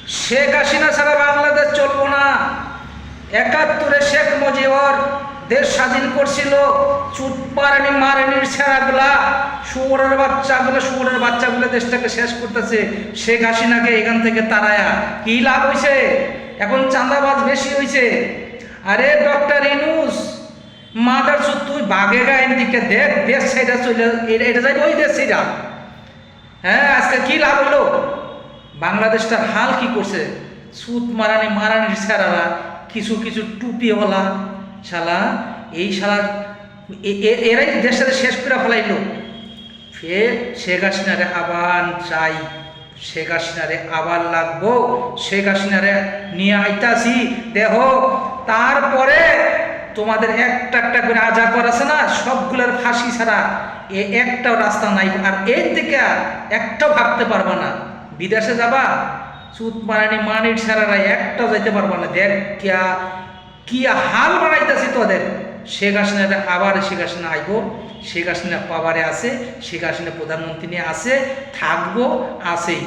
শেখ হাসিনা ছাড়া বাংলাদেশ চলবো না। ৭১-এ শেখ মুজিবর দেশ স্বাধীন করছিল, চুটপারানি মারানির ছেঁড়াগুলা, শুয়োরের বাচ্চাগুলো দেশটাকে শেষ করতেছে। শেখ হাসিনাকে এখান থেকে তাড়ায়া কি লাভ হয়েছে? এখন চাঁদাবাজ বেশি হয়েছে। আরে ডক্টর ইউনূস মাদার চুত, তুই বাঘে গায়ের দিকে দেখ, দেশ সাইডা চলে এটা যাইবে ওই দেশ সাইডা। হ্যাঁ, আজকে কি লাভ হলো? বাংলাদেশটার হাল কি করছে? সুদ মারানির ছেঁড়ারা, কিছু কিছু টুপিওয়ালা শালা, এই শালা এরাই দেশটাকে শেষ করে ফেলাইলো। ফের শেখ হাসিনারে আবার চাই, শেখ হাসিনারে আবার লাগবো, শেখ হাসিনারে নিয়ে আইতাছি দেহ। তারপরে তোমাদের একটা একটা করে আজাকর আছে না, সবগুলোর ফাঁসি ছাড়া একটাও রাস্তা নাই। আর এর থেকে একটাও ভাবতে পারবা না। বিদেশে যাবা, চুত মানির ছাড়ারা একটাও যাইতে পারবা না। দেখ কি হাল বানাইতেছি তোদের। শেখ হাসিনারে আবার শেখ হাসিনা আইব, শেখ হাসিনা পাওয়ারে আছে, শেখ হাসিনা প্রধানমন্ত্রী নিয়ে আছে, থাকবো, আছেই।